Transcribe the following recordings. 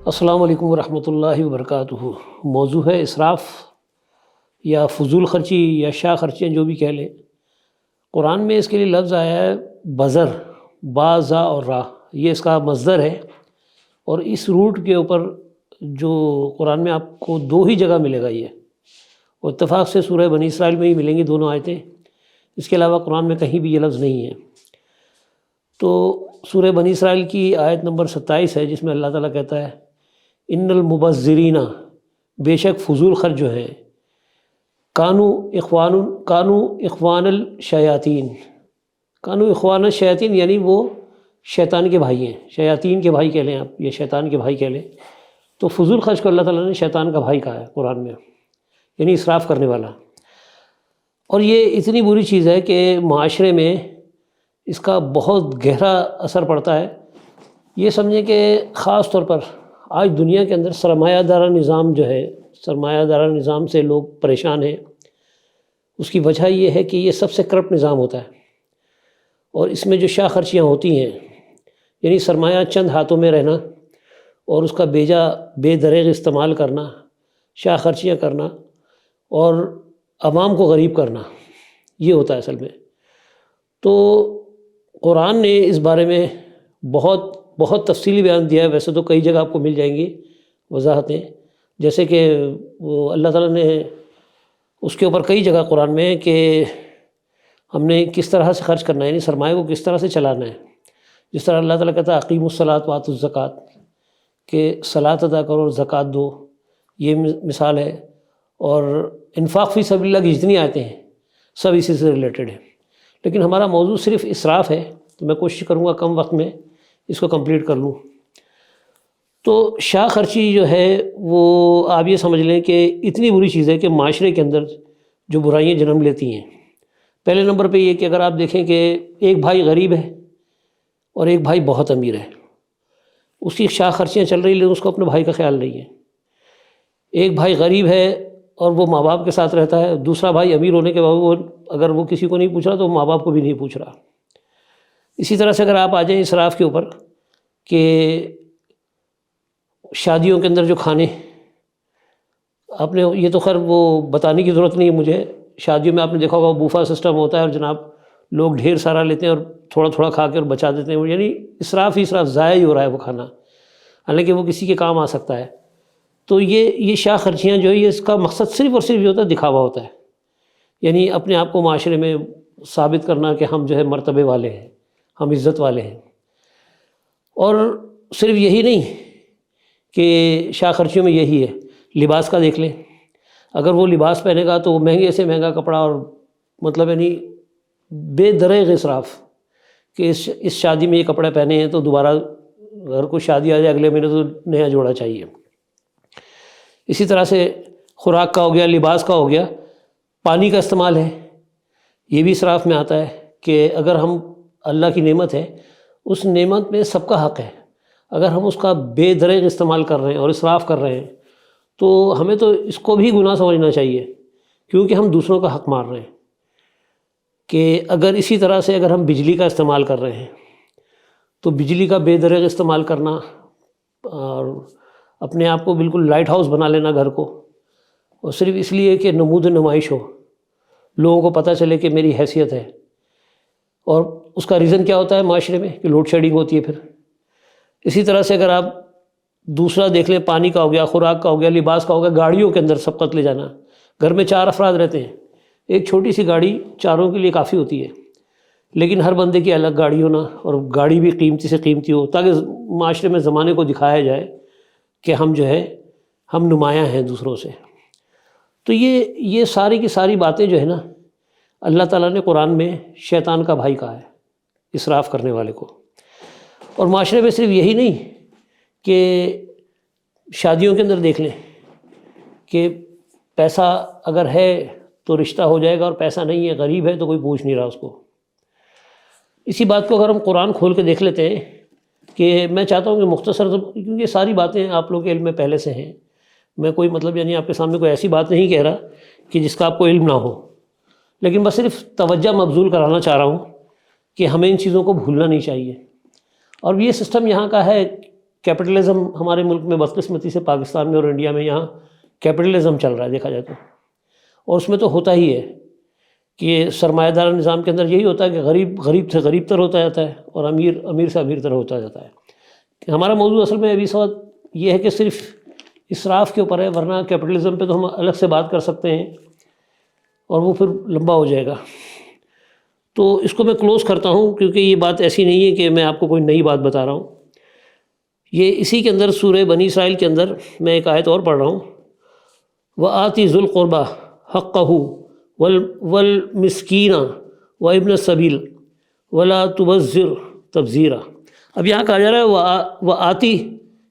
السلام علیکم ورحمۃ اللہ وبرکاتہ۔ موضوع ہے اسراف یا فضول خرچی یا شاہ خرچیاں جو بھی کہہ لیں۔ قرآن میں اس کے لیے لفظ آیا ہے بذر، با زا اور را، یہ اس کا مصدر ہے، اور اس روٹ کے اوپر جو قرآن میں آپ کو دو ہی جگہ ملے گا یہ، اور اتفاق سے سورہ بنی اسرائیل میں ہی ملیں گی دونوں آیتیں، اس کے علاوہ قرآن میں کہیں بھی یہ لفظ نہیں ہے۔ تو سورہ بنی اسرائیل کی آیت نمبر 27 ہے، جس میں اللہ تعالیٰ کہتا ہے ان المبذرین، بے شک فضول خرچ جو ہیں، کانو اخوان الشیاطین، کانو اخوان الشیاطین یعنی وہ شیطان کے بھائی ہیں، شیاطین کے بھائی کہہ لیں آپ، یا شیطان کے بھائی کہہ لیں۔ تو فضول خرچ کو اللہ تعالیٰ نے شیطان کا بھائی کہا ہے قرآن میں، یعنی اسراف کرنے والا۔ اور یہ اتنی بری چیز ہے کہ معاشرے میں اس کا بہت گہرا اثر پڑتا ہے۔ یہ سمجھیں کہ خاص طور پر آج دنیا کے اندر سرمایہ دارہ نظام جو ہے، سرمایہ دارہ نظام سے لوگ پریشان ہیں۔ اس کی وجہ یہ ہے کہ یہ سب سے کرپٹ نظام ہوتا ہے، اور اس میں جو شاہ خرچیاں ہوتی ہیں، یعنی سرمایہ چند ہاتھوں میں رہنا اور اس کا بے دریغ استعمال کرنا، شاہ خرچیاں کرنا اور عوام کو غریب کرنا، یہ ہوتا ہے اصل میں۔ تو قرآن نے اس بارے میں بہت تفصیلی بیان دیا ہے۔ ویسے تو کئی جگہ آپ کو مل جائیں گی وضاحتیں، جیسے کہ وہ اللہ تعالیٰ نے اس کے اوپر کئی جگہ قرآن میں کہ ہم نے کس طرح سے خرچ کرنا ہے، یعنی سرمایہ کو کس طرح سے چلانا ہے۔ جس طرح اللہ تعالیٰ کہتا ہے اقیموا الصلاۃ وآتوا الزکوٰۃ، کہ صلاۃ ادا کرو اور زکوٰۃ دو، یہ مثال ہے۔ اور انفاق فی سبیل اللہ کی جتنی آیتیں ہیں سب اسی سے ریلیٹڈ ہیں، لیکن ہمارا موضوع صرف اسراف ہے، تو میں کوشش کروں گا کم وقت میں اس کو کمپلیٹ کر لوں۔ تو شاہ خرچی جو ہے وہ آپ یہ سمجھ لیں کہ اتنی بری چیز ہے کہ معاشرے کے اندر جو برائیاں جنم لیتی ہیں۔ پہلے نمبر پہ یہ کہ اگر آپ دیکھیں کہ ایک بھائی غریب ہے اور ایک بھائی بہت امیر ہے، اس کی شاہ خرچیاں چل رہی لیکن اس کو اپنے بھائی کا خیال نہیں ہے۔ ایک بھائی غریب ہے اور وہ ماں باپ کے ساتھ رہتا ہے، دوسرا بھائی امیر ہونے کے باوجود اگر وہ کسی کو نہیں پوچھ رہا تو وہ ماں باپ کو بھی نہیں پوچھ رہا۔ اسی طرح سے اگر آپ آ جائیں اسراف کے اوپر، کہ شادیوں کے اندر جو کھانے، آپ نے یہ تو خیر وہ بتانے کی ضرورت نہیں ہے مجھے، شادیوں میں آپ نے دیکھا ہوگا بوفا سسٹم ہوتا ہے، اور جناب لوگ ڈھیر سارا لیتے ہیں اور تھوڑا تھوڑا کھا کے اور بچا دیتے ہیں، یعنی اسراف ہی اسراف، ضائع ہی ہو رہا ہے وہ کھانا، حالانکہ وہ کسی کے کام آ سکتا ہے۔ تو یہ شاہ خرچیاں جو ہے، یہ اس کا مقصد صرف اور صرف یہ ہوتا ہے، دکھاوا ہوتا ہے، یعنی اپنے آپ کو معاشرے میں ثابت کرنا کہ ہم جو ہے مرتبے والے ہیں، ہم عزت والے ہیں۔ اور صرف یہی نہیں کہ شاہ خرچیوں میں یہی ہے، لباس کا دیکھ لیں، اگر وہ لباس پہنے گا تو وہ مہنگے سے مہنگا کپڑا، اور مطلب یعنی بے دریغ اسراف، کہ اس شادی میں یہ کپڑے پہنے ہیں تو دوبارہ اگر کوئی شادی آ جائے اگلے مہینے تو نیا جوڑا چاہیے۔ اسی طرح سے خوراک کا ہو گیا، لباس کا ہو گیا، پانی کا استعمال ہے، یہ بھی اسراف میں آتا ہے کہ اگر ہم اللہ کی نعمت ہے، اس نعمت میں سب کا حق ہے، اگر ہم اس کا بے دریغ استعمال کر رہے ہیں اور اسراف کر رہے ہیں تو ہمیں تو اس کو بھی گناہ سمجھنا چاہیے، کیونکہ ہم دوسروں کا حق مار رہے ہیں۔ کہ اگر اسی طرح سے اگر ہم بجلی کا استعمال کر رہے ہیں تو بجلی کا بے دریغ استعمال کرنا، اور اپنے آپ کو بالکل لائٹ ہاؤس بنا لینا گھر کو، اور صرف اس لیے کہ نمود نمائش ہو، لوگوں کو پتہ چلے کہ میری حیثیت ہے۔ اور اس کا ریزن کیا ہوتا ہے معاشرے میں کہ لوڈ شیڈنگ ہوتی ہے پھر۔ اسی طرح سے اگر آپ دوسرا دیکھ لیں، پانی کا ہو گیا، خوراک کا ہو گیا، لباس کا ہو گیا، گاڑیوں کے اندر سبقت لے جانا۔ گھر میں 4 افراد رہتے ہیں، ایک چھوٹی سی گاڑی چاروں کے لیے کافی ہوتی ہے، لیکن ہر بندے کی الگ گاڑی ہونا، اور گاڑی بھی قیمتی سے قیمتی ہو، تاکہ معاشرے میں زمانے کو دکھایا جائے کہ ہم جو ہے ہم نمایاں ہیں دوسروں سے۔ تو یہ ساری کی ساری باتیں جو ہے نا، اللہ تعالیٰ نے قرآن میں شیطان کا بھائی کہا ہے اسراف کرنے والے کو۔ اور معاشرے میں صرف یہی نہیں کہ شادیوں کے اندر دیکھ لیں کہ پیسہ اگر ہے تو رشتہ ہو جائے گا، اور پیسہ نہیں ہے، غریب ہے تو کوئی پوچھ نہیں رہا اس کو۔ اسی بات کو اگر ہم قرآن کھول کے دیکھ لیتے ہیں، کہ میں چاہتا ہوں کہ مختصر، کیونکہ یہ ساری باتیں آپ لوگ کے علم میں پہلے سے ہیں، میں کوئی مطلب یعنی آپ کے سامنے کوئی ایسی بات نہیں کہہ رہا کہ جس کا آپ کو علم نہ ہو، لیکن بس صرف توجہ مبذول کرانا چاہ رہا ہوں کہ ہمیں ان چیزوں کو بھولنا نہیں چاہیے۔ اور یہ سسٹم یہاں کا ہے کیپٹلزم ہمارے ملک میں بدقسمتی سے پاکستان میں اور انڈیا میں یہاں کیپٹلزم چل رہا ہے دیکھا جائے تو، اور اس میں تو ہوتا ہی ہے کہ سرمایہ دار نظام کے اندر یہی ہوتا ہے کہ غریب غریب سے غریب تر ہوتا جاتا ہے اور امیر امیر سے امیر تر ہوتا جاتا ہے. کہ ہمارا موضوع اصل میں ابھی اس وقت یہ ہے کہ صرف اسراف کے اوپر ہے، ورنہ کیپٹلزم پہ تو ہم الگ سے بات کر سکتے ہیں اور وہ پھر لمبا ہو جائے گا. تو اس کو میں کلوز کرتا ہوں کیونکہ یہ بات ایسی نہیں ہے کہ میں آپ کو کوئی نئی بات بتا رہا ہوں. یہ اسی کے اندر سورہ بنی اسرائیل کے اندر میں ایک آیت اور پڑھ رہا ہوں، وَآتِ ذُو الْقُرْبَى حَقَّهُ وَالْمِسْكِينَ وَابْنَ السَّبِيلِ وَلَا تُبَذِّرْ تَبْذِيرًا. اب یہاں کہا جا رہا ہے وَآتِ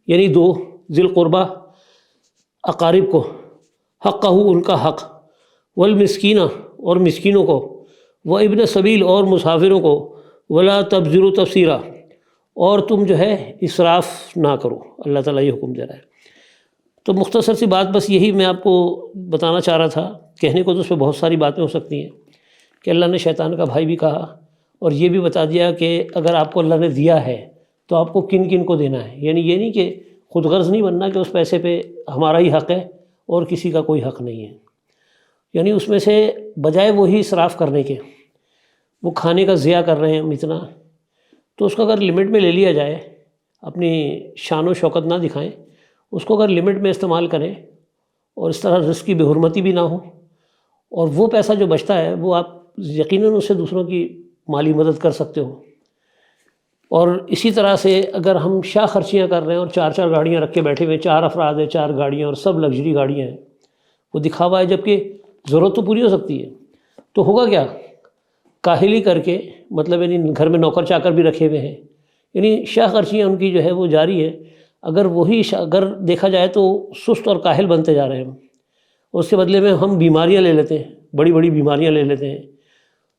یعنی دو، ذی القربہ اقارب کو، حَقَّهُ ان کا حق، والمسکینہ اور مسکینوں کو، وابن السبیل اور مسافروں کو، ولا تبذروا تبذیرا اور تم جو ہے اسراف نہ کرو. اللہ تعالیٰ یہ حکم دے رہا ہے. تو مختصر سی بات بس یہی میں آپ کو بتانا چاہ رہا تھا. کہنے کو تو اس پہ بہت ساری باتیں ہو سکتی ہیں کہ اللہ نے شیطان کا بھائی بھی کہا اور یہ بھی بتا دیا کہ اگر آپ کو اللہ نے دیا ہے تو آپ کو کن کن کو دینا ہے. یعنی یہ نہیں کہ خود غرض نہیں بننا کہ اس پیسے پہ ہمارا ہی حق ہے اور کسی کا کوئی حق نہیں ہے. یعنی اس میں سے بجائے وہی اسراف کرنے کے، وہ کھانے کا ضیاع کر رہے ہیں ہم اتنا، تو اس کو اگر لمٹ میں لے لیا جائے، اپنی شان و شوکت نہ دکھائیں، اس کو اگر لمٹ میں استعمال کریں اور اس طرح رزق کی بے حرمتی بھی نہ ہو، اور وہ پیسہ جو بچتا ہے وہ آپ یقیناً اس سے دوسروں کی مالی مدد کر سکتے ہو. اور اسی طرح سے اگر ہم شاہ خرچیاں کر رہے ہیں اور چار چار گاڑیاں رکھ کے بیٹھے ہوئے، 4 افراد ہیں، 4 گاڑیاں اور سب لگژری گاڑیاں ہیں، وہ دکھاوا ہے، جبکہ ضرورت تو پوری ہو سکتی ہے. تو ہوگا کیا؟ کاہلی کر کے، مطلب یعنی گھر میں نوکر چاکر بھی رکھے ہوئے ہیں، یعنی شاہ خرچیاں ان کی جو ہے وہ جاری ہے. اگر وہی اگر دیکھا جائے تو سست اور کاہل بنتے جا رہے ہیں ہم. اس کے بدلے میں ہم بیماریاں لے لیتے ہیں، بڑی بڑی بیماریاں لے لیتے ہیں.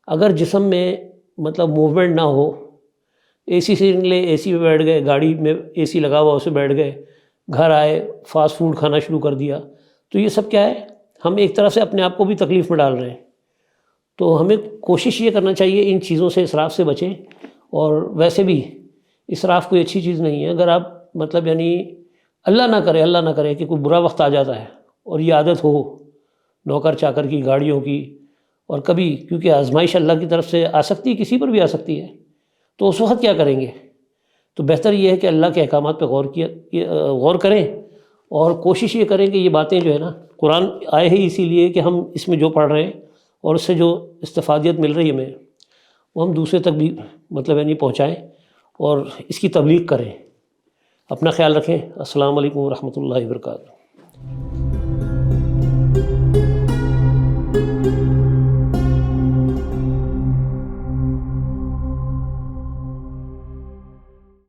اگر جسم میں مطلب موومنٹ نہ ہو، اے سی سے نکلے اے سی پہ بیٹھ گئے، گاڑی میں اے سی لگا ہوا اسے بیٹھ گئے، گھر آئے فاسٹ فوڈ کھانا شروع کر دیا، تو یہ سب کیا ہے؟ ہم ایک طرح سے اپنے آپ کو بھی تکلیف میں ڈال رہے ہیں. تو ہمیں کوشش یہ کرنا چاہیے ان چیزوں سے، اسراف سے بچیں. اور ویسے بھی اسراف کوئی اچھی چیز نہیں ہے. اگر آپ مطلب یعنی اللہ نہ کرے کہ کوئی برا وقت آ جاتا ہے اور یہ عادت ہو نوکر چاکر کی، گاڑیوں کی، اور کبھی کیونکہ آزمائش اللہ کی طرف سے آ سکتی ہے، کسی پر بھی آ سکتی ہے، تو اس وقت کیا کریں گے؟ تو بہتر یہ ہے کہ اللہ کے احکامات پہ غور کریں اور کوشش یہ کریں کہ یہ باتیں جو ہے نا، قرآن آئے ہی اسی لیے کہ ہم اس میں جو پڑھ رہے ہیں اور اس سے جو استفادیت مل رہی ہے ہمیں، وہ ہم دوسرے تک بھی مطلب یعنی پہنچائیں اور اس کی تبلیغ کریں. اپنا خیال رکھیں. السلام علیکم ورحمۃ اللہ وبرکاتہ.